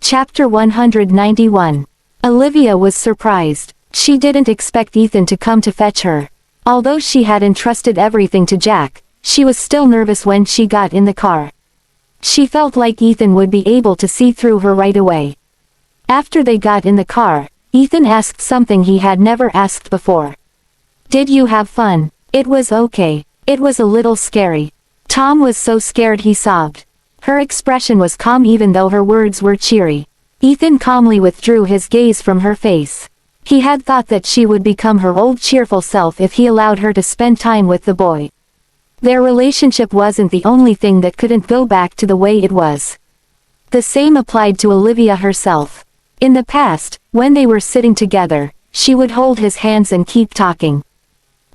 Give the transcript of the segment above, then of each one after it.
Chapter 191. Olivia was surprised. She didn't expect Ethan to come to fetch her. Although she had entrusted everything to Jack, she was still nervous when she got in the car. She felt like Ethan would be able to see through her right away. After they got in the car, Ethan asked something he had never asked before. "Did you have fun?" "It was okay. It was a little scary." Tom was so scared he sobbed. Her expression was calm even though her words were cheery. Ethan calmly withdrew his gaze from her face. He had thought that she would become her old cheerful self if he allowed her to spend time with the boy. Their relationship wasn't the only thing that couldn't go back to the way it was. The same applied to Olivia herself. In the past, when they were sitting together, she would hold his hands and keep talking.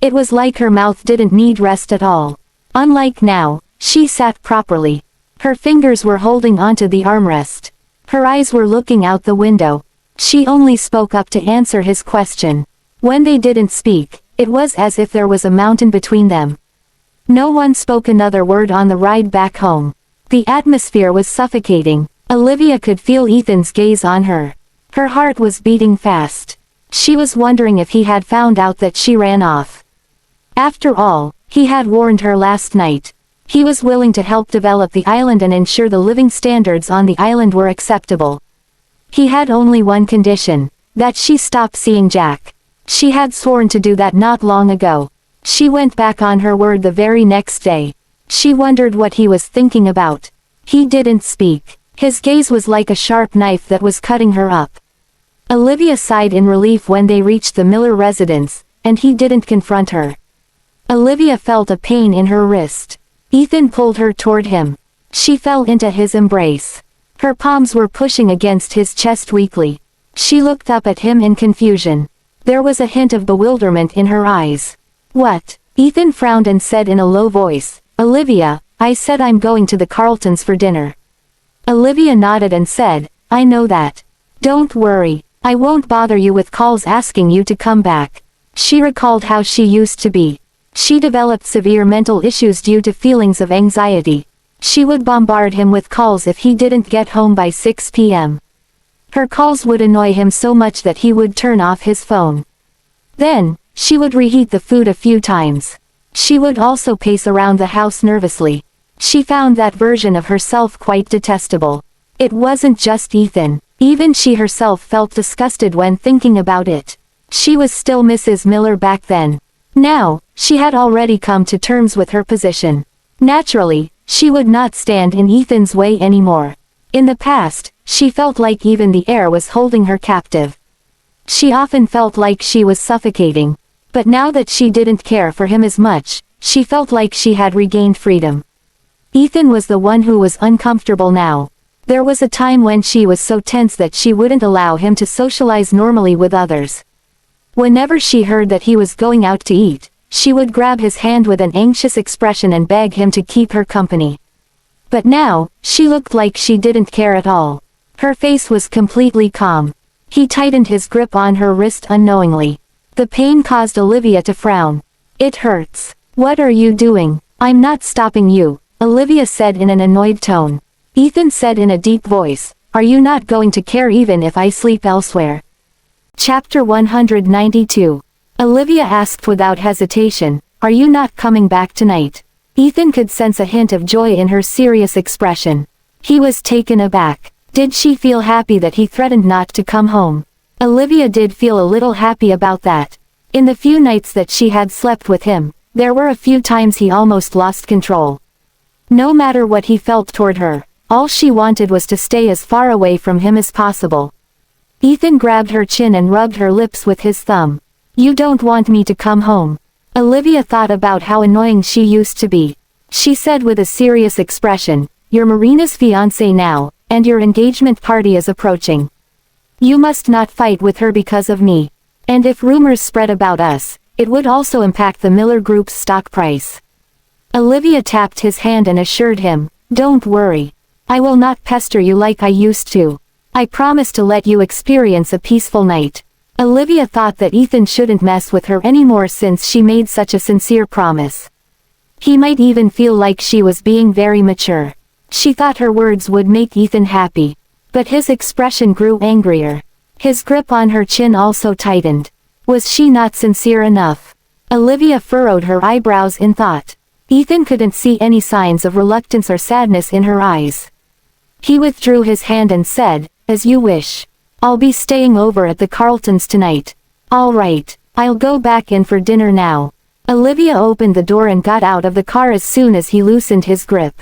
It was like her mouth didn't need rest at all. Unlike now, she sat properly. Her fingers were holding onto the armrest. Her eyes were looking out the window. She only spoke up to answer his question. When they didn't speak, it was as if there was a mountain between them. No one spoke another word on the ride back home. The atmosphere was suffocating. Olivia could feel Ethan's gaze on her. Her heart was beating fast. She was wondering if he had found out that she ran off. After all, he had warned her last night. He was willing to help develop the island and ensure the living standards on the island were acceptable. He had only one condition: that she stop seeing Jack. She had sworn to do that not long ago. She went back on her word the very next day. She wondered what he was thinking about. He didn't speak. His gaze was like a sharp knife that was cutting her up. Olivia sighed in relief when they reached the Miller residence, and he didn't confront her. Olivia felt a pain in her wrist. Ethan pulled her toward him. She fell into his embrace. Her palms were pushing against his chest weakly. She looked up at him in confusion. There was a hint of bewilderment in her eyes. "What?" Ethan frowned and said in a low voice, "Olivia, I said I'm going to the Carltons for dinner." Olivia nodded and said, "I know that. Don't worry, I won't bother you with calls asking you to come back." She recalled how she used to be. She developed severe mental issues due to feelings of anxiety. She would bombard him with calls if he didn't get home by 6 p.m. Her calls would annoy him so much that he would turn off his phone. Then, she would reheat the food a few times. She would also pace around the house nervously. She found that version of herself quite detestable. It wasn't just Ethan. Even she herself felt disgusted when thinking about it. She was still Mrs. Miller back then. Now, she had already come to terms with her position. Naturally, she would not stand in Ethan's way anymore. In the past, she felt like even the air was holding her captive. She often felt like she was suffocating. But now that she didn't care for him as much, she felt like she had regained freedom. Ethan was the one who was uncomfortable now. There was a time when she was so tense that she wouldn't allow him to socialize normally with others. Whenever she heard that he was going out to eat, she would grab his hand with an anxious expression and beg him to keep her company. But now, she looked like she didn't care at all. Her face was completely calm. He tightened his grip on her wrist unknowingly. The pain caused Olivia to frown. "It hurts." "What are you doing?" "I'm not stopping you," Olivia said in an annoyed tone. Ethan said in a deep voice, "Are you not going to care even if I sleep elsewhere?" Chapter 192. Olivia asked without hesitation, "Are you not coming back tonight?" Ethan could sense a hint of joy in her serious expression. He was taken aback. Did she feel happy that he threatened not to come home? Olivia did feel a little happy about that. In the few nights that she had slept with him, there were a few times he almost lost control. No matter what he felt toward her, all she wanted was to stay as far away from him as possible. Ethan grabbed her chin and rubbed her lips with his thumb. "You don't want me to come home?" Olivia thought about how annoying she used to be. She said with a serious expression, "You're Marina's fiancé now, and your engagement party is approaching. You must not fight with her because of me. And if rumors spread about us, it would also impact the Miller Group's stock price." Olivia tapped his hand and assured him, "Don't worry. I will not pester you like I used to. I promise to let you experience a peaceful night." Olivia thought that Ethan shouldn't mess with her anymore since she made such a sincere promise. He might even feel like she was being very mature. She thought her words would make Ethan happy. But his expression grew angrier. His grip on her chin also tightened. Was she not sincere enough? Olivia furrowed her eyebrows in thought. Ethan couldn't see any signs of reluctance or sadness in her eyes. He withdrew his hand and said, "As you wish. I'll be staying over at the Carltons tonight." "All right, I'll go back in for dinner now." Olivia opened the door and got out of the car as soon as he loosened his grip.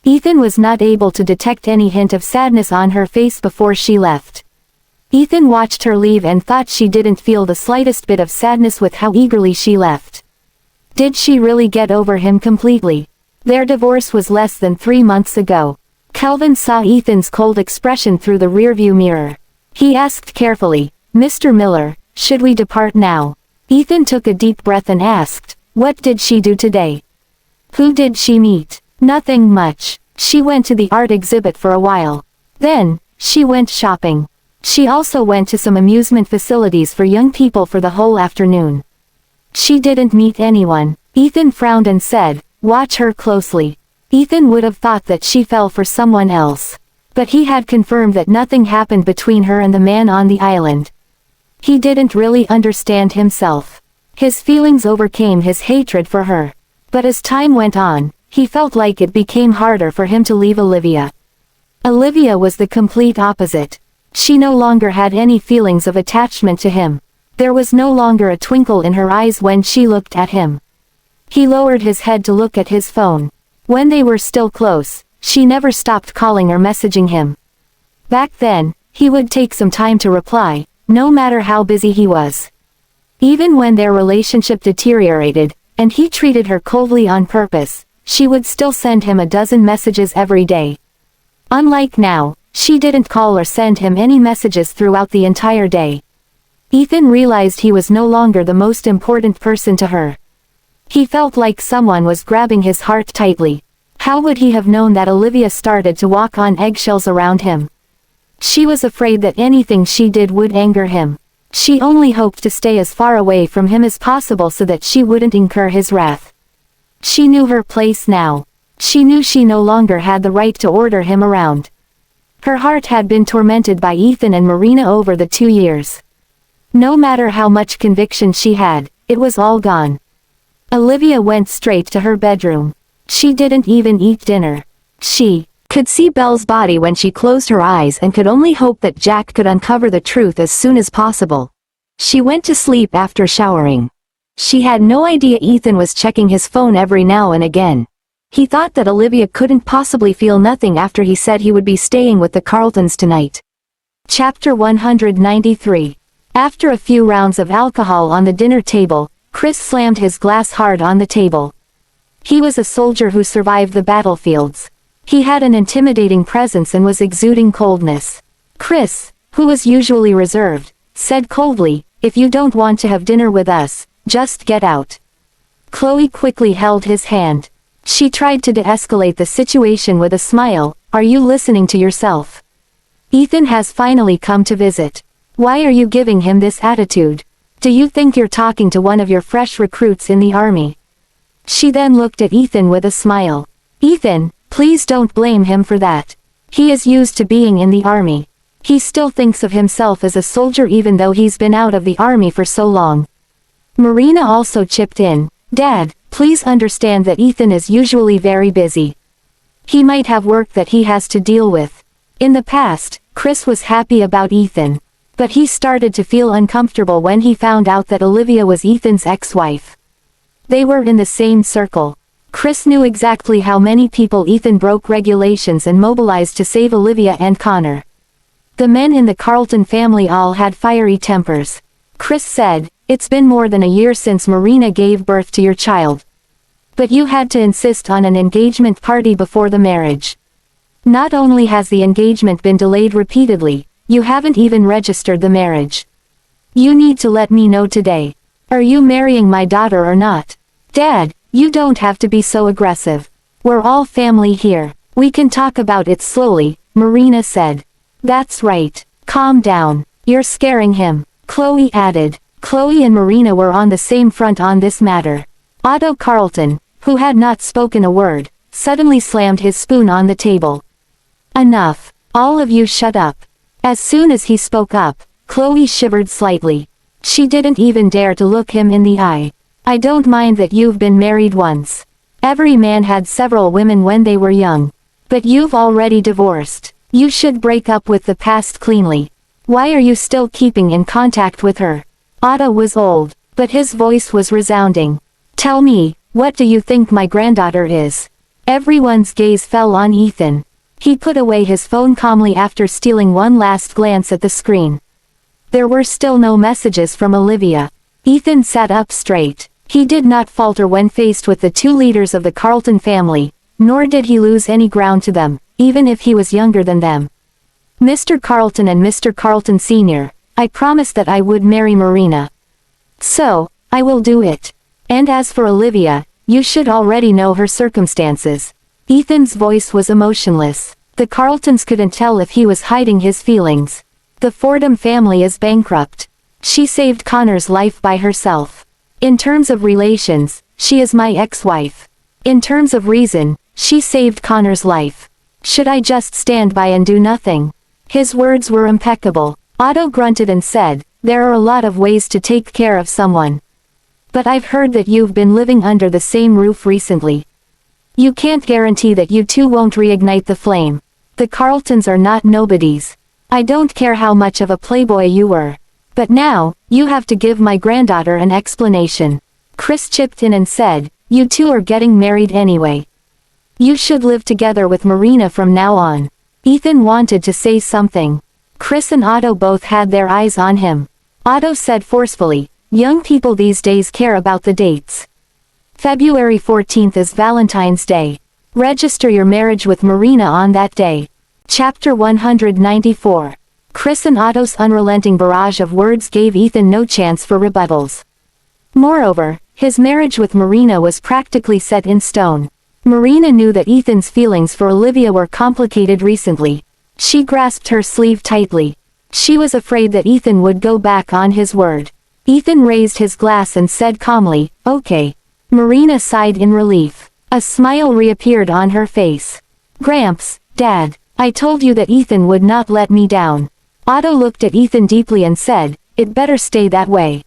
Ethan was not able to detect any hint of sadness on her face before she left. Ethan watched her leave and thought she didn't feel the slightest bit of sadness with how eagerly she left. Did she really get over him completely? Their divorce was less than 3 months ago. Calvin saw Ethan's cold expression through the rearview mirror. He asked carefully, "Mr. Miller, should we depart now?" Ethan took a deep breath and asked, "What did she do today?" "Who did she meet?" "Nothing much. She went to the art exhibit for a while. Then, she went shopping. She also went to some amusement facilities for young people for the whole afternoon. She didn't meet anyone." Ethan frowned and said, "Watch her closely." Ethan would have thought that she fell for someone else. But he had confirmed that nothing happened between her and the man on the island. He didn't really understand himself. His feelings overcame his hatred for her. But as time went on, he felt like it became harder for him to leave Olivia. Olivia was the complete opposite. She no longer had any feelings of attachment to him. There was no longer a twinkle in her eyes when she looked at him. He lowered his head to look at his phone. When they were still close, she never stopped calling or messaging him. Back then, he would take some time to reply, no matter how busy he was. Even when their relationship deteriorated, and he treated her coldly on purpose, she would still send him a dozen messages every day. Unlike now, she didn't call or send him any messages throughout the entire day. Ethan realized he was no longer the most important person to her. He felt like someone was grabbing his heart tightly. How would he have known that Olivia started to walk on eggshells around him? She was afraid that anything she did would anger him. She only hoped to stay as far away from him as possible so that she wouldn't incur his wrath. She knew her place now. She knew she no longer had the right to order him around. Her heart had been tormented by Ethan and Marina over the 2 years. No matter how much conviction she had, it was all gone. Olivia went straight to her bedroom. She didn't even eat dinner. She could see Belle's body when she closed her eyes and could only hope that Jack could uncover the truth as soon as possible. She went to sleep after showering. She had no idea Ethan was checking his phone every now and again. He thought that Olivia couldn't possibly feel nothing after he said he would be staying with the Carltons tonight. Chapter 193. After a few rounds of alcohol on the dinner table, Chris slammed his glass hard on the table. He was a soldier who survived the battlefields. He had an intimidating presence and was exuding coldness. Chris, who was usually reserved, said coldly, "If you don't want to have dinner with us, just get out." Chloe quickly held his hand. She tried to de-escalate the situation with a smile. "Are you listening to yourself? Ethan has finally come to visit. Why are you giving him this attitude? Do you think you're talking to one of your fresh recruits in the army?" She then looked at Ethan with a smile. "Ethan, please don't blame him for that. He is used to being in the army. He still thinks of himself as a soldier even though he's been out of the army for so long." Marina also chipped in. "Dad, please understand that Ethan is usually very busy. He might have work that he has to deal with." In the past, Chris was happy about Ethan. But he started to feel uncomfortable when he found out that Olivia was Ethan's ex-wife. They were in the same circle. Chris knew exactly how many people Ethan broke regulations and mobilized to save Olivia and Connor. The men in the Carlton family all had fiery tempers. Chris said, "It's been more than a year since Marina gave birth to your child. But you had to insist on an engagement party before the marriage. Not only has the engagement been delayed repeatedly, you haven't even registered the marriage. You need to let me know today. Are you marrying my daughter or not?" "Dad, you don't have to be so aggressive. We're all family here. We can talk about it slowly," Marina said. "That's right. Calm down. You're scaring him," Chloe added. Chloe and Marina were on the same front on this matter. Otto Carlton, who had not spoken a word, suddenly slammed his spoon on the table. "Enough. All of you shut up. As soon as he spoke up, Chloe shivered slightly. She didn't even dare to look him in the eye. I don't mind that you've been married once. Every man had several women when they were young. But you've already divorced. You should break up with the past cleanly. Why are you still keeping in contact with her? Otto was old, but his voice was resounding. Tell me, what do you think my granddaughter is? Everyone's gaze fell on Ethan. He put away his phone calmly after stealing one last glance at the screen. There were still no messages from Olivia. Ethan sat up straight. He did not falter when faced with the two leaders of the Carlton family, nor did he lose any ground to them, even if he was younger than them. Mr. Carlton and Mr. Carlton Sr., I promised that I would marry Marina. So, I will do it. And as for Olivia, you should already know her circumstances. Ethan's voice was emotionless. The Carltons couldn't tell if he was hiding his feelings. The Fordham family is bankrupt. She saved Connor's life by herself. In terms of relations, she is my ex-wife. In terms of reason, she saved Connor's life. Should I just stand by and do nothing? His words were impeccable. Otto grunted and said, there are a lot of ways to take care of someone. But I've heard that you've been living under the same roof recently. You can't guarantee that you two won't reignite the flame. The Carltons are not nobodies. I don't care how much of a playboy you were. But now, you have to give my granddaughter an explanation. Chris chipped in and said, you two are getting married anyway. You should live together with Marina from now on. Ethan wanted to say something. Chris and Otto both had their eyes on him. Otto said forcefully, young people these days care about the dates. February 14th is Valentine's Day. Register your marriage with Marina on that day. Chapter 194. Chris and Otto's unrelenting barrage of words gave Ethan no chance for rebuttals. Moreover, his marriage with Marina was practically set in stone. Marina knew that Ethan's feelings for Olivia were complicated recently. She grasped her sleeve tightly. She was afraid that Ethan would go back on his word. Ethan raised his glass and said calmly, okay. Marina sighed in relief. A smile reappeared on her face. Gramps, Dad, I told you that Ethan would not let me down. Otto looked at Ethan deeply and said, it better stay that way.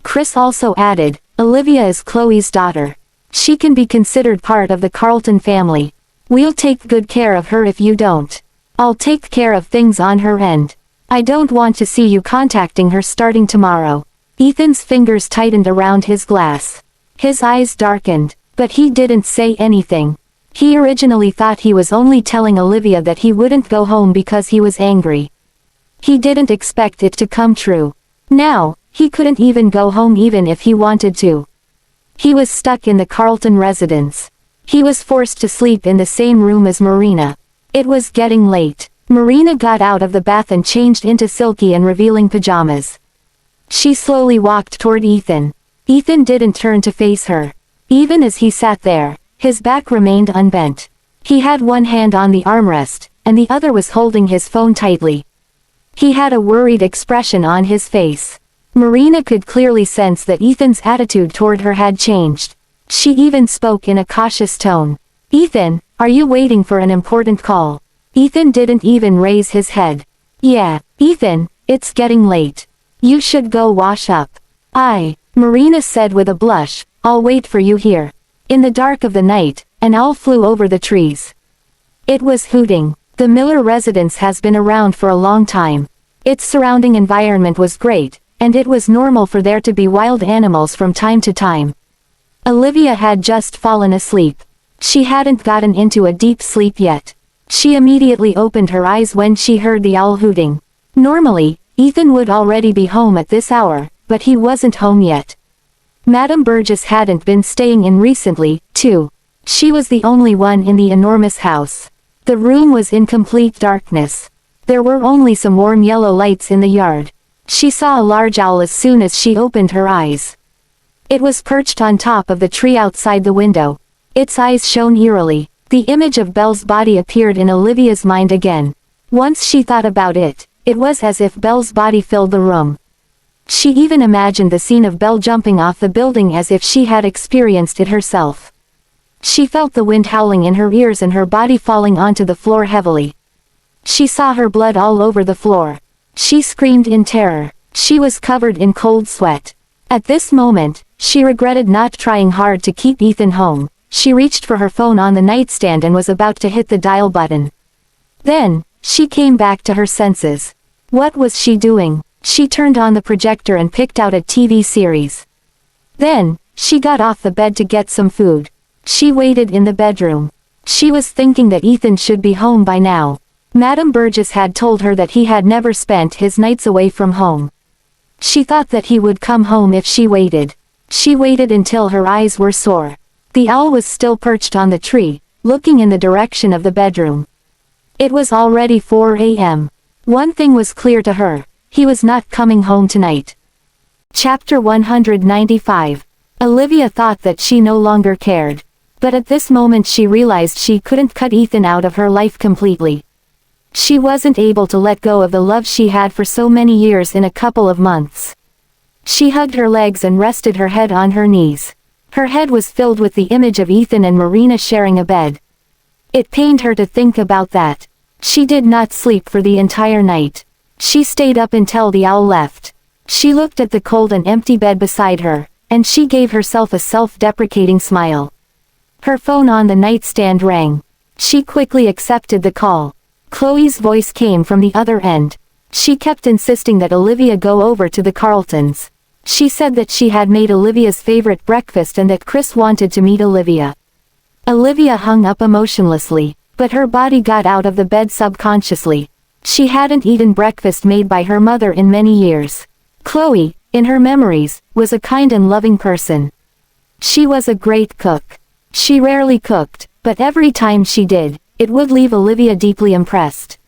Chris also added, Olivia is Chloe's daughter. She can be considered part of the Carlton family. We'll take good care of her if you don't. I'll take care of things on her end. I don't want to see you contacting her starting tomorrow. Ethan's fingers tightened around his glass. His eyes darkened, but he didn't say anything. He originally thought he was only telling Olivia that he wouldn't go home because he was angry. He didn't expect it to come true. Now, he couldn't even go home even if he wanted to. He was stuck in the Carlton residence. He was forced to sleep in the same room as Marina. It was getting late. Marina got out of the bath and changed into silky and revealing pajamas. She slowly walked toward Ethan. Ethan didn't turn to face her. Even as he sat there, his back remained unbent. He had one hand on the armrest, and the other was holding his phone tightly. He had a worried expression on his face. Marina could clearly sense that Ethan's attitude toward her had changed. She even spoke in a cautious tone. Ethan, are you waiting for an important call? Ethan didn't even raise his head. Yeah, Ethan, it's getting late. You should go wash up. Marina said with a blush, I'll wait for you here. In the dark of the night, an owl flew over the trees. It was hooting. The Miller residence has been around for a long time. Its surrounding environment was great, and it was normal for there to be wild animals from time to time. Olivia had just fallen asleep. She hadn't gotten into a deep sleep yet. She immediately opened her eyes when she heard the owl hooting. Normally, Ethan would already be home at this hour, but he wasn't home yet. Madame Burgess hadn't been staying in recently, too. She was the only one in the enormous house. The room was in complete darkness. There were only some warm yellow lights in the yard. She saw a large owl as soon as she opened her eyes. It was perched on top of the tree outside the window. Its eyes shone eerily. The image of Belle's body appeared in Olivia's mind again. Once she thought about it, it was as if Belle's body filled the room. She even imagined the scene of Belle jumping off the building as if she had experienced it herself. She felt the wind howling in her ears and her body falling onto the floor heavily. She saw her blood all over the floor. She screamed in terror. She was covered in cold sweat. At this moment, she regretted not trying hard to keep Ethan home. She reached for her phone on the nightstand and was about to hit the dial button. Then, she came back to her senses. What was she doing? She turned on the projector and picked out a TV series. Then, she got off the bed to get some food. She waited in the bedroom. She was thinking that Ethan should be home by now. Madame Burgess had told her that he had never spent his nights away from home. She thought that he would come home if she waited. She waited until her eyes were sore. The owl was still perched on the tree, looking in the direction of the bedroom. It was already 4 a.m. One thing was clear to her: he was not coming home tonight. Chapter 195. Olivia thought that she no longer cared. But at this moment she realized she couldn't cut Ethan out of her life completely. She wasn't able to let go of the love she had for so many years in a couple of months. She hugged her legs and rested her head on her knees. Her head was filled with the image of Ethan and Marina sharing a bed. It pained her to think about that. She did not sleep for the entire night. She stayed up until the owl left. She looked at the cold and empty bed beside her, and she gave herself a self-deprecating smile. Her phone on the nightstand rang. She quickly accepted the call. Chloe's voice came from the other end. She kept insisting that Olivia go over to the Carltons. She said that she had made Olivia's favorite breakfast and that Chris wanted to meet Olivia. Olivia hung up emotionlessly, but her body got out of the bed subconsciously. She hadn't eaten breakfast made by her mother in many years. Chloe, in her memories, was a kind and loving person. She was a great cook. She rarely cooked, but every time she did, it would leave Olivia deeply impressed.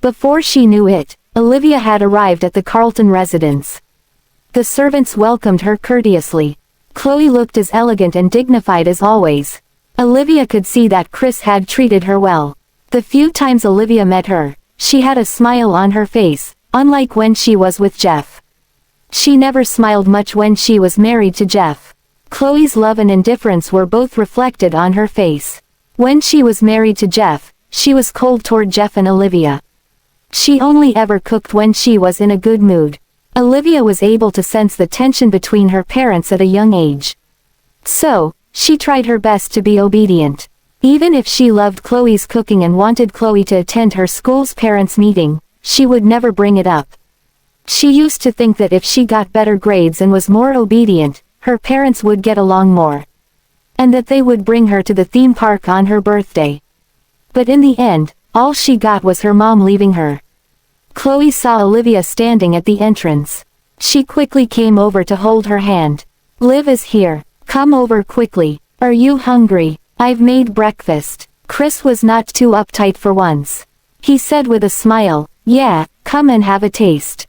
Before she knew it, Olivia had arrived at the Carlton residence. The servants welcomed her courteously. Chloe looked as elegant and dignified as always. Olivia could see that Chris had treated her well. The few times Olivia met her, she had a smile on her face, unlike when she was with Jeff. She never smiled much when she was married to Jeff. Chloe's love and indifference were both reflected on her face. When she was married to Jeff, she was cold toward Jeff and Olivia. She only ever cooked when she was in a good mood. Olivia was able to sense the tension between her parents at a young age. So, she tried her best to be obedient. Even if she loved Chloe's cooking and wanted Chloe to attend her school's parents' meeting, she would never bring it up. She used to think that if she got better grades and was more obedient, her parents would get along more. And that they would bring her to the theme park on her birthday. But in the end, all she got was her mom leaving her. Chloe saw Olivia standing at the entrance. She quickly came over to hold her hand. "Liv is here. Come over quickly. Are you hungry? I've made breakfast." Chris was not too uptight for once. He said with a smile, "Yeah, come and have a taste.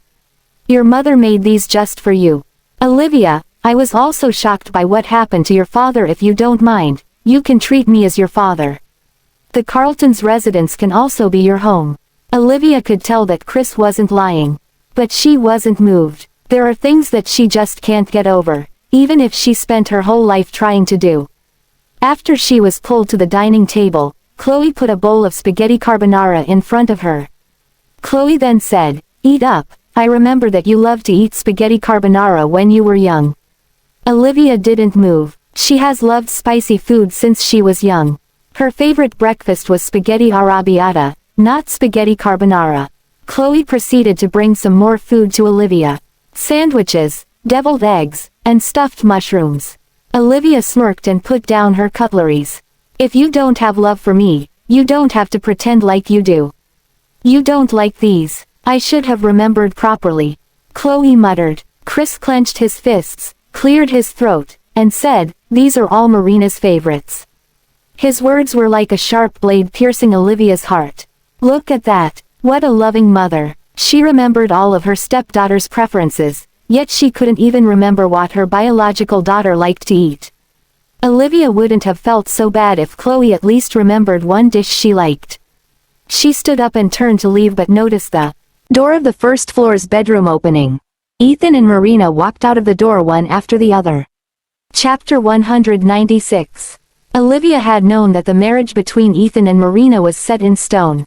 Your mother made these just for you." "Olivia, I was also shocked by what happened to your father. If you don't mind, you can treat me as your father. The Carlton's residence can also be your home." Olivia could tell that Chris wasn't lying. But she wasn't moved. There are things that she just can't get over, even if she spent her whole life trying to do. After she was pulled to the dining table, Chloe put a bowl of spaghetti carbonara in front of her. Chloe then said, "Eat up. I remember that you loved to eat spaghetti carbonara when you were young." Olivia didn't move. She has loved spicy food since she was young. Her favorite breakfast was spaghetti arrabbiata, not spaghetti carbonara. Chloe proceeded to bring some more food to Olivia. Sandwiches, deviled eggs, and stuffed mushrooms. Olivia smirked and put down her cutleries. "If you don't have love for me, you don't have to pretend like you do. You don't like these. I should have remembered properly," Chloe muttered. Chris clenched his fists, cleared his throat, and said, "These are all Marina's favorites." His words were like a sharp blade piercing Olivia's heart. Look at that. What a loving mother. She remembered all of her stepdaughter's preferences, yet she couldn't even remember what her biological daughter liked to eat. Olivia wouldn't have felt so bad if Chloe at least remembered one dish she liked. She stood up and turned to leave but noticed the door of the first floor's bedroom opening. Ethan and Marina walked out of the door one after the other. Chapter 196. Olivia had known that the marriage between Ethan and Marina was set in stone.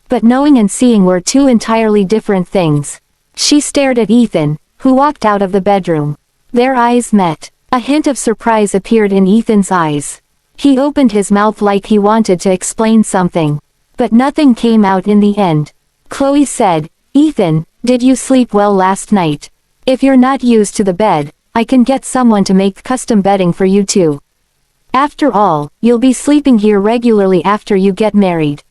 But knowing and seeing were two entirely different things. She stared at Ethan, who walked out of the bedroom. Their eyes met. A hint of surprise appeared in Ethan's eyes. He opened his mouth like he wanted to explain something. But nothing came out in the end. Chloe said, "Ethan, did you sleep well last night? If you're not used to the bed, I can get someone to make custom bedding for you too. After all, you'll be sleeping here regularly after you get married.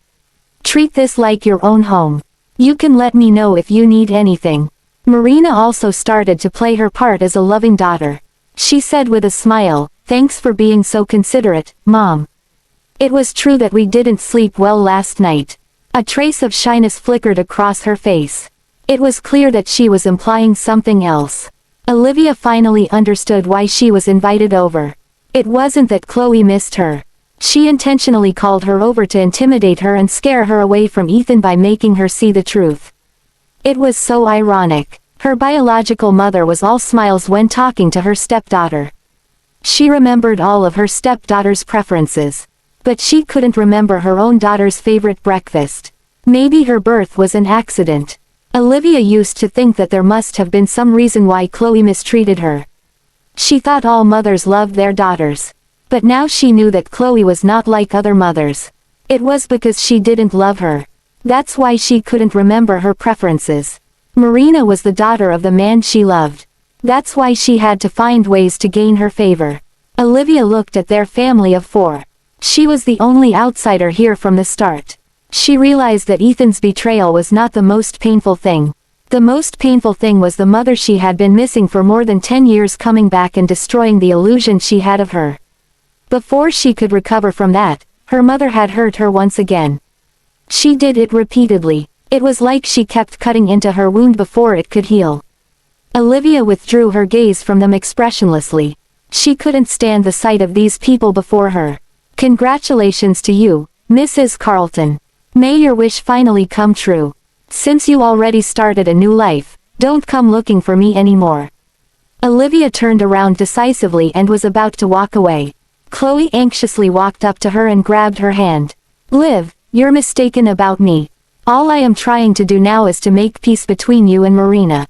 Treat this like your own home. You can let me know if you need anything." Marina also started to play her part as a loving daughter. She said with a smile, "Thanks for being so considerate, Mom. It was true that we didn't sleep well last night." A trace of shyness flickered across her face. It was clear that she was implying something else. Olivia finally understood why she was invited over. It wasn't that Chloe missed her. She intentionally called her over to intimidate her and scare her away from Ethan by making her see the truth. It was so ironic. Her biological mother was all smiles when talking to her stepdaughter. She remembered all of her stepdaughter's preferences. But she couldn't remember her own daughter's favorite breakfast. Maybe her birth was an accident. Olivia used to think that there must have been some reason why Chloe mistreated her. She thought all mothers loved their daughters. But now she knew that Chloe was not like other mothers. It was because she didn't love her. That's why she couldn't remember her preferences. Marina was the daughter of the man she loved. That's why she had to find ways to gain her favor. Olivia looked at their family of 4. She was the only outsider here from the start. She realized that Ethan's betrayal was not the most painful thing. The most painful thing was the mother she had been missing for more than 10 years coming back and destroying the illusion she had of her. Before she could recover from that, her mother had hurt her once again. She did it repeatedly. It was like she kept cutting into her wound before it could heal. Olivia withdrew her gaze from them expressionlessly. She couldn't stand the sight of these people before her. "Congratulations to you, Mrs. Carlton. May your wish finally come true. Since you already started a new life, don't come looking for me anymore." Olivia turned around decisively and was about to walk away. Chloe anxiously walked up to her and grabbed her hand. "Liv, you're mistaken about me. All I am trying to do now is to make peace between you and Marina.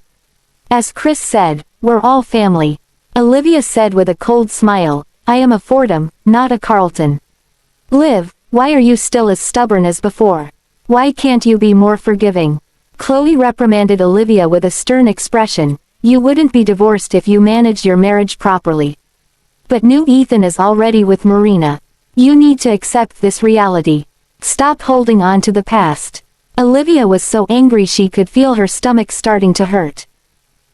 As Chris said, we're all family." Olivia said with a cold smile, "I am a Fordham, not a Carlton." "Liv, why are you still as stubborn as before? Why can't you be more forgiving?" Chloe reprimanded Olivia with a stern expression. "You wouldn't be divorced if you managed your marriage properly. But new Ethan is already with Marina. You need to accept this reality. Stop holding on to the past." Olivia was so angry she could feel her stomach starting to hurt.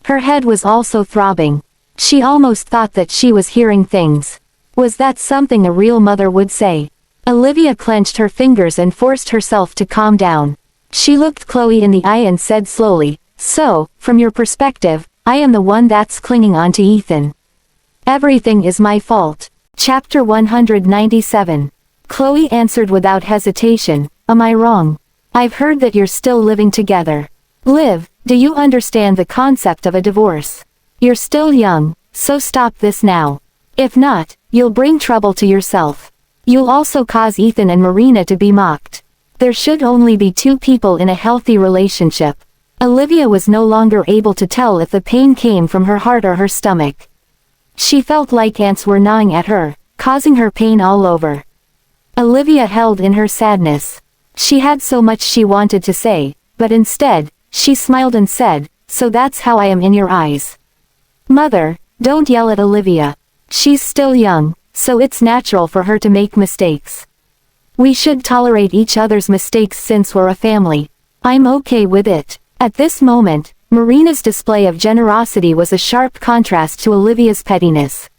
Her head was also throbbing. She almost thought that she was hearing things. Was that something a real mother would say? Olivia clenched her fingers and forced herself to calm down. She looked Chloe in the eye and said slowly, "So, from your perspective, I am the one that's clinging on to Ethan. Everything is my fault." Chapter 197. Chloe answered without hesitation, "Am I wrong? I've heard that you're still living together. Liv, do you understand the concept of a divorce? You're still young, so stop this now. If not, you'll bring trouble to yourself. You'll also cause Ethan and Marina to be mocked. There should only be 2 people in a healthy relationship." Olivia was no longer able to tell if the pain came from her heart or her stomach. She felt like ants were gnawing at her, causing her pain all over. Olivia held in her sadness. She had so much she wanted to say, but instead, she smiled and said, "So that's how I am in your eyes." "Mother, don't yell at Olivia. She's still young, so it's natural for her to make mistakes. We should tolerate each other's mistakes since we're a family. I'm okay with it." At this moment, Marina's display of generosity was a sharp contrast to Olivia's pettiness.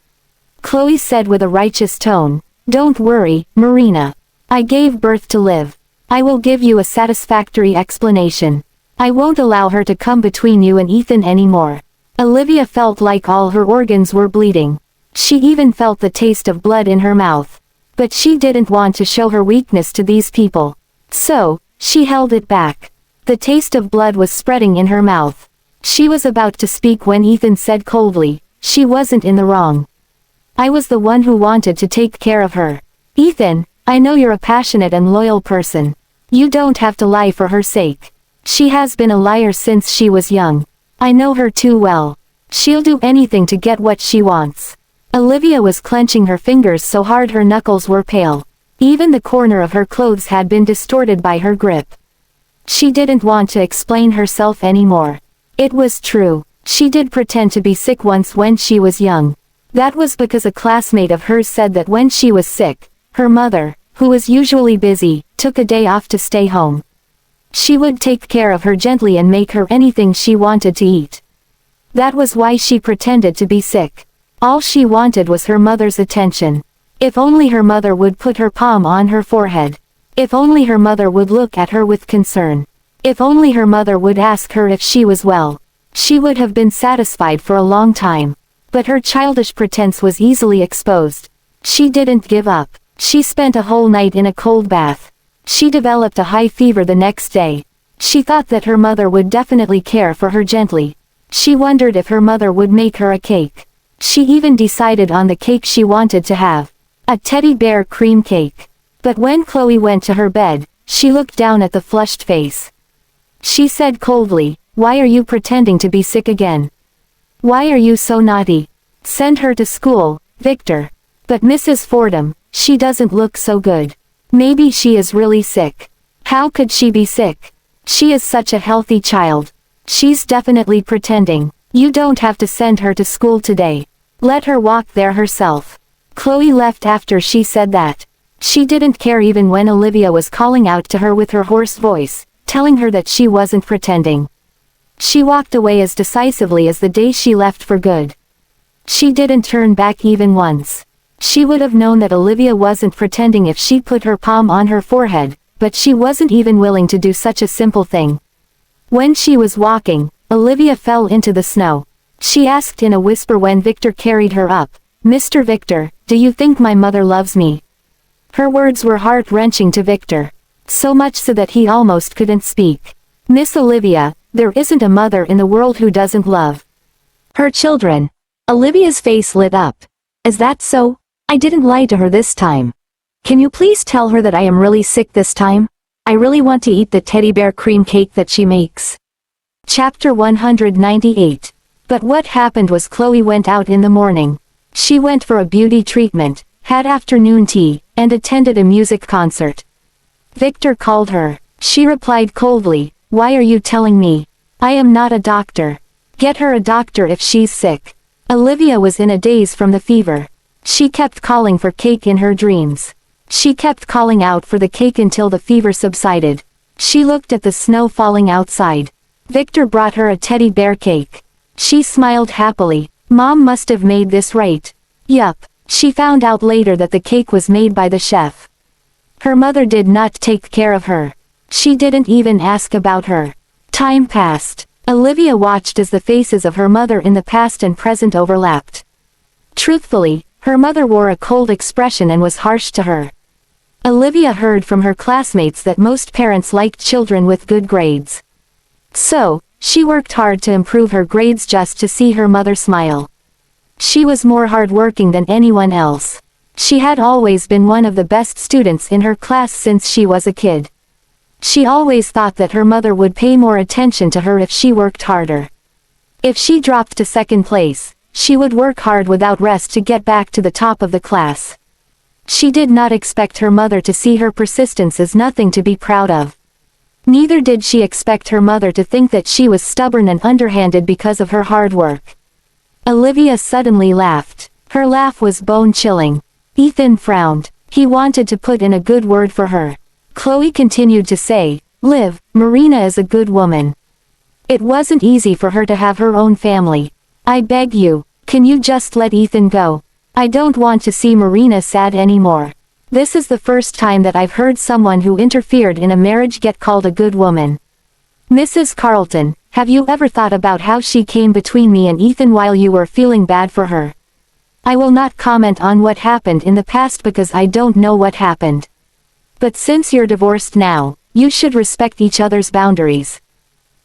Chloe said with a righteous tone, "Don't worry, Marina. I gave birth to Liv. I will give you a satisfactory explanation. I won't allow her to come between you and Ethan anymore." Olivia felt like all her organs were bleeding. She even felt the taste of blood in her mouth. But she didn't want to show her weakness to these people. So, she held it back. The taste of blood was spreading in her mouth. She was about to speak when Ethan said coldly, "She wasn't in the wrong. I was the one who wanted to take care of her. Ethan, I know you're a passionate and loyal person. You don't have to lie for her sake. She has been a liar since she was young. I know her too well. She'll do anything to get what she wants. Olivia was clenching her fingers so hard her knuckles were pale. Even the corner of her clothes had been distorted by her grip. She didn't want to explain herself anymore. It was true. She did pretend to be sick once when she was young. That was because a classmate of hers said that when she was sick, her mother, who was usually busy, took a day off to stay home. She would take care of her gently and make her anything she wanted to eat. That was why she pretended to be sick. All she wanted was her mother's attention. If only her mother would put her palm on her forehead. If only her mother would look at her with concern. If only her mother would ask her if she was well. She would have been satisfied for a long time. But her childish pretense was easily exposed. She didn't give up. She spent a whole night in a cold bath. She developed a high fever the next day. She thought that her mother would definitely care for her gently. She wondered if her mother would make her a cake. She even decided on the cake she wanted to have. A teddy bear cream cake. But when Chloe went to her bed, she looked down at the flushed face. She said coldly, "Why are you pretending to be sick again? Why are you so naughty? Send her to school, Victor." "But Mrs. Fordham, she doesn't look so good. Maybe she is really sick." "How could she be sick? She is such a healthy child. She's definitely pretending. You don't have to send her to school today. Let her walk there herself." Chloe left after she said that. She didn't care even when Olivia was calling out to her with her hoarse voice, telling her that she wasn't pretending. She walked away as decisively as the day she left for good. She didn't turn back even once. She would have known that Olivia wasn't pretending if she put her palm on her forehead, but she wasn't even willing to do such a simple thing. When she was walking, Olivia fell into the snow. She asked in a whisper when Victor carried her up, "Mr. Victor, do you think my mother loves me?" Her words were heart-wrenching to Victor. So much so that he almost couldn't speak. "Miss Olivia, there isn't a mother in the world who doesn't love her children." Olivia's face lit up. "Is that so? I didn't lie to her this time. Can you please tell her that I am really sick this time? I really want to eat the teddy bear cream cake that she makes." Chapter 198. But what happened was Chloe went out in the morning. She went for a beauty treatment, had afternoon tea, and attended a music concert. Victor called her. She replied coldly, "Why are you telling me? I am not a doctor. Get her a doctor if she's sick." Olivia was in a daze from the fever. She kept calling for cake in her dreams. She kept calling out for the cake until the fever subsided. She looked at the snow falling outside. Victor brought her a teddy bear cake. She smiled happily. Mom must have made this right. Yup. She found out later that the cake was made by the chef. Her mother did not take care of her. She didn't even ask about her. Time passed. Olivia watched as the faces of her mother in the past and present overlapped. Truthfully, her mother wore a cold expression and was harsh to her. Olivia heard from her classmates that most parents liked children with good grades. So, she worked hard to improve her grades just to see her mother smile. She was more hardworking than anyone else. She had always been one of the best students in her class since she was a kid. She always thought that her mother would pay more attention to her if she worked harder. If she dropped to second place, she would work hard without rest to get back to the top of the class. She did not expect her mother to see her persistence as nothing to be proud of. Neither did she expect her mother to think that she was stubborn and underhanded because of her hard work. Olivia suddenly laughed. Her laugh was bone-chilling. Ethan frowned. He wanted to put in a good word for her. Chloe continued to say, "Liv, Marina is a good woman. It wasn't easy for her to have her own family. I beg you, can you just let Ethan go? I don't want to see Marina sad anymore." This is the first time that I've heard someone who interfered in a marriage get called a good woman. "Mrs. Carlton, have you ever thought about how she came between me and Ethan while you were feeling bad for her? I will not comment on what happened in the past because I don't know what happened. But since you're divorced now, you should respect each other's boundaries.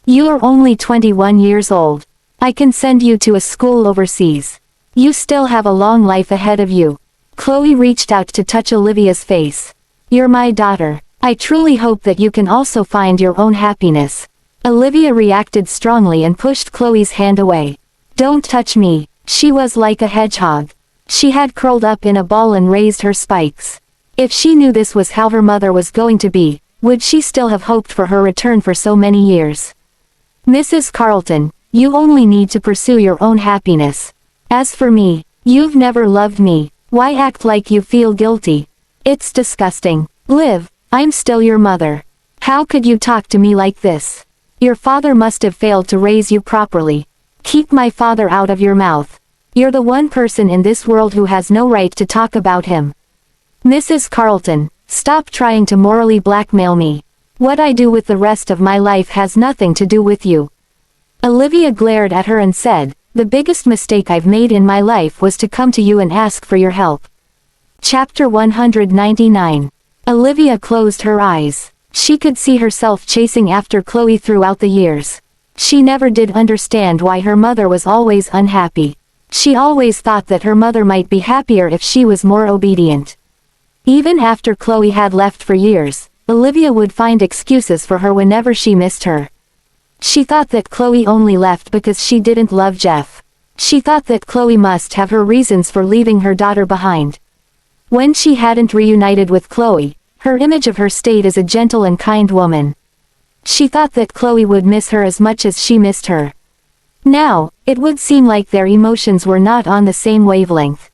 You are only 21 years old. I can send you to a school overseas. You still have a long life ahead of you." Chloe reached out to touch Olivia's face. "You're my daughter. I truly hope that you can also find your own happiness. Olivia reacted strongly and pushed Chloe's hand away. Don't touch me. She was like a hedgehog. She had curled up in a ball and raised her spikes. If she knew this was how her mother was going to be, would she still have hoped for her return for so many years? Mrs. Carlton, you only need to pursue your own happiness. As for me, you've never loved me. Why act like you feel guilty? It's disgusting. Liv, I'm still your mother. How could you talk to me like this? Your father must have failed to raise you properly. Keep my father out of your mouth. You're the one person in this world who has no right to talk about him. Mrs. Carlton, stop trying to morally blackmail me. What I do with the rest of my life has nothing to do with you. Olivia glared at her and said, the biggest mistake I've made in my life was to come to you and ask for your help. Chapter 199. Olivia closed her eyes. She could see herself chasing after Chloe throughout the years. She never did understand why her mother was always unhappy. She always thought that her mother might be happier if she was more obedient. Even after Chloe had left for years, Olivia would find excuses for her whenever she missed her. She thought that Chloe only left because she didn't love Jeff. She thought that Chloe must have her reasons for leaving her daughter behind. When she hadn't reunited with Chloe, her image of her stayed as a gentle and kind woman. She thought that Chloe would miss her as much as she missed her. Now, it would seem like their emotions were not on the same wavelength.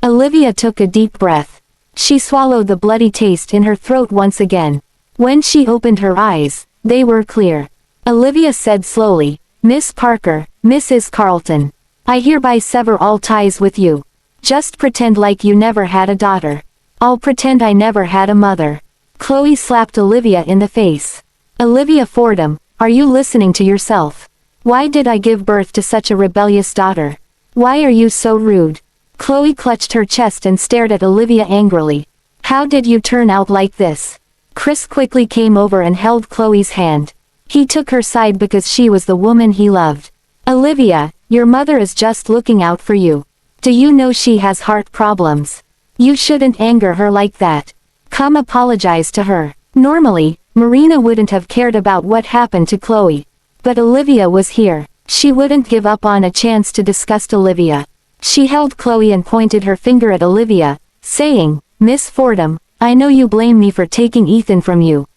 Olivia took a deep breath. She swallowed the bloody taste in her throat once again. When she opened her eyes, they were clear. Olivia said slowly, Miss Parker, Mrs. Carlton, I hereby sever all ties with you. Just pretend like you never had a daughter. I'll pretend I never had a mother. Chloe slapped Olivia in the face. Olivia Fordham, are you listening to yourself? Why did I give birth to such a rebellious daughter? Why are you so rude? Chloe clutched her chest and stared at Olivia angrily. How did you turn out like this? Chris quickly came over and held Chloe's hand. He took her side because she was the woman he loved. Olivia, your mother is just looking out for you. Do you know she has heart problems? You shouldn't anger her like that. Come apologize to her. Normally, Marina wouldn't have cared about what happened to Chloe. But Olivia was here. She wouldn't give up on a chance to disgust Olivia. She held Chloe and pointed her finger at Olivia, saying, Miss Fordham, I know you blame me for taking Ethan from you.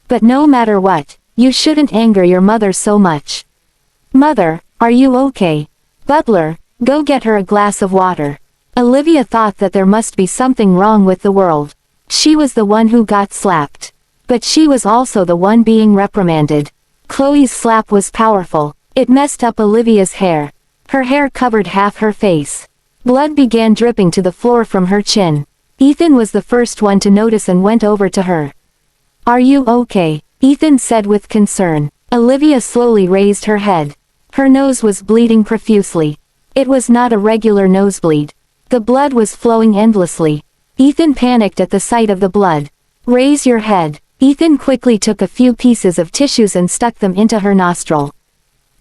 But no matter what, you shouldn't anger your mother so much. Mother, are you okay? Butler, go get her a glass of water. Olivia thought that there must be something wrong with the world. She was the one who got slapped. But she was also the one being reprimanded. Chloe's slap was powerful. It messed up Olivia's hair. Her hair covered half her face. Blood began dripping to the floor from her chin. Ethan was the first one to notice and went over to her. Are you okay? Ethan said with concern. Olivia slowly raised her head. Her nose was bleeding profusely. It was not a regular nosebleed. The blood was flowing endlessly. Ethan panicked at the sight of the blood. Raise your head. Ethan quickly took a few pieces of tissues and stuck them into her nostril.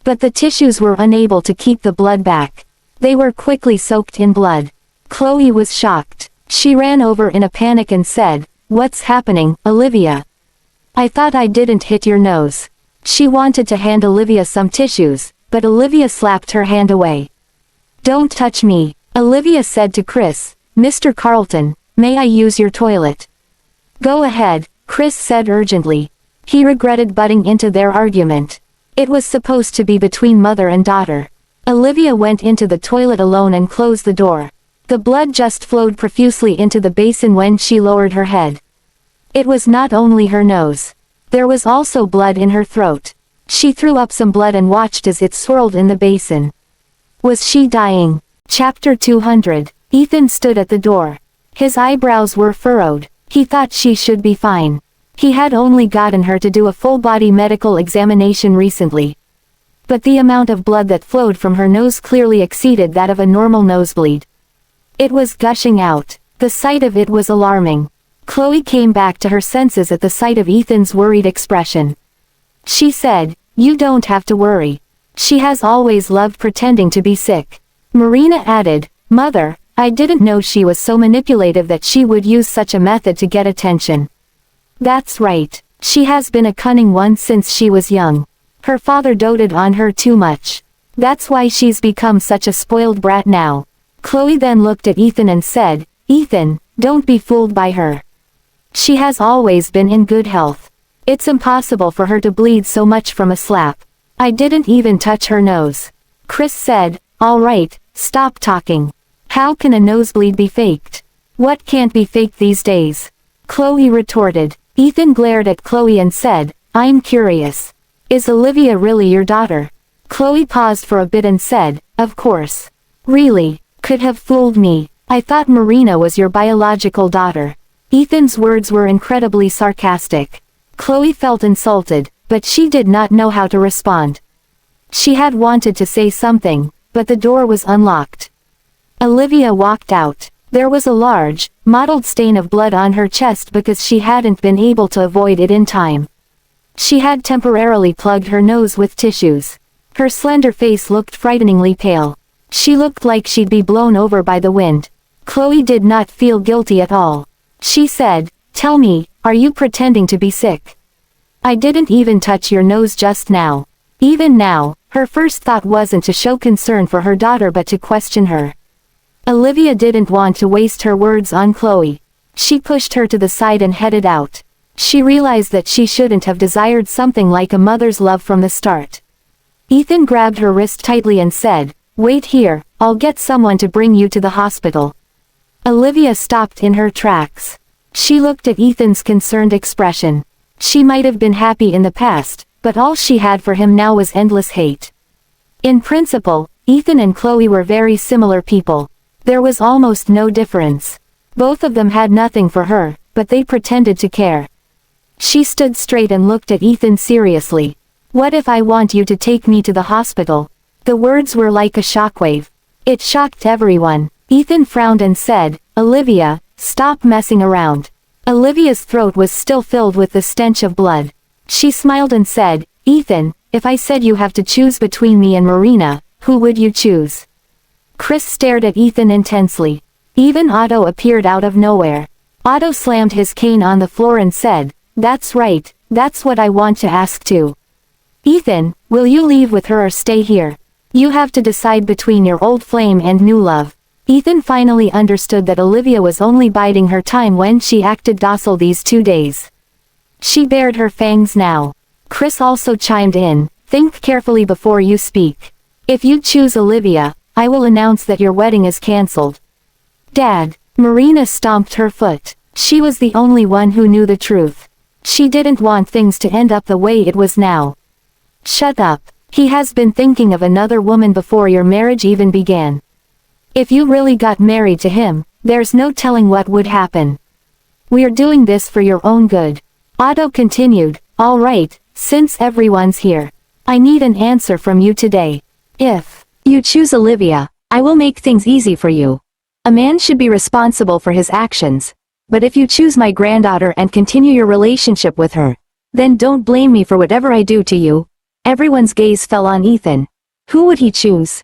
But the tissues were unable to keep the blood back. They were quickly soaked in blood. Chloe was shocked. She ran over in a panic and said, What's happening, Olivia? I thought I didn't hit your nose. She wanted to hand Olivia some tissues, but Olivia slapped her hand away. Don't touch me, Olivia said to Chris. Mr. Carlton, may I use your toilet? Go ahead, Chris said urgently. He regretted butting into their argument. It was supposed to be between mother and daughter. Olivia went into the toilet alone and closed the door. The blood just flowed profusely into the basin when she lowered her head. It was not only her nose. There was also blood in her throat. She threw up some blood and watched as it swirled in the basin. Was she dying? Chapter 200. Ethan stood at the door. His eyebrows were furrowed. He thought she should be fine. He had only gotten her to do a full-body medical examination recently. But the amount of blood that flowed from her nose clearly exceeded that of a normal nosebleed. It was gushing out. The sight of it was alarming. Chloe came back to her senses at the sight of Ethan's worried expression. She said, You don't have to worry. She has always loved pretending to be sick. Marina added, Mother, I didn't know she was so manipulative that she would use such a method to get attention. That's right. She has been a cunning one since she was young. Her father doted on her too much. That's why she's become such a spoiled brat now. Chloe then looked at Ethan and said, Ethan, don't be fooled by her. She has always been in good health. It's impossible for her to bleed so much from a slap. I didn't even touch her nose. Chris said, all right, stop talking. How can a nosebleed be faked? What can't be faked these days? Chloe retorted. Ethan glared at Chloe and said, I'm curious. Is Olivia really your daughter? Chloe paused for a bit and said, of course. Really? Could have fooled me. I thought Marina was your biological daughter. Ethan's words were incredibly sarcastic. Chloe felt insulted, but she did not know how to respond. She had wanted to say something, but the door was unlocked. Olivia walked out. There was a large, mottled stain of blood on her chest because she hadn't been able to avoid it in time. She had temporarily plugged her nose with tissues. Her slender face looked frighteningly pale. She looked like she'd be blown over by the wind. Chloe did not feel guilty at all. She said, tell me, are you pretending to be sick? I didn't even touch your nose just now. Even now, her first thought wasn't to show concern for her daughter but to question her. Olivia didn't want to waste her words on Chloe. She pushed her to the side and headed out. She realized that she shouldn't have desired something like a mother's love from the start. Ethan grabbed her wrist tightly and said, wait here, I'll get someone to bring you to the hospital. Olivia stopped in her tracks. She looked at Ethan's concerned expression. She might have been happy in the past, but all she had for him now was endless hate. In principle, Ethan and Chloe were very similar people. There was almost no difference. Both of them had nothing for her, but they pretended to care. She stood straight and looked at Ethan seriously. What if I want you to take me to the hospital? The words were like a shockwave. It shocked everyone. Ethan frowned and said, Olivia, stop messing around. Olivia's throat was still filled with the stench of blood. She smiled and said, Ethan, if I said you have to choose between me and Marina, who would you choose? Chris stared at Ethan intensely. Even Otto appeared out of nowhere. Otto slammed his cane on the floor and said, that's right, that's what I want to ask too. Ethan, will you leave with her or stay here? You have to decide between your old flame and new love. Ethan finally understood that Olivia was only biding her time when she acted docile these 2 days. She bared her fangs now. Chris also chimed in, think carefully before you speak. If you choose Olivia, I will announce that your wedding is cancelled. Dad, Marina stomped her foot. She was the only one who knew the truth. She didn't want things to end up the way it was now. Shut up. He has been thinking of another woman before your marriage even began. If you really got married to him, there's no telling what would happen. We're doing this for your own good. Otto continued, all right, since everyone's here. I need an answer from you today. If you choose Olivia, I will make things easy for you. A man should be responsible for his actions. But if you choose my granddaughter and continue your relationship with her, then don't blame me for whatever I do to you. Everyone's gaze fell on Ethan. Who would he choose?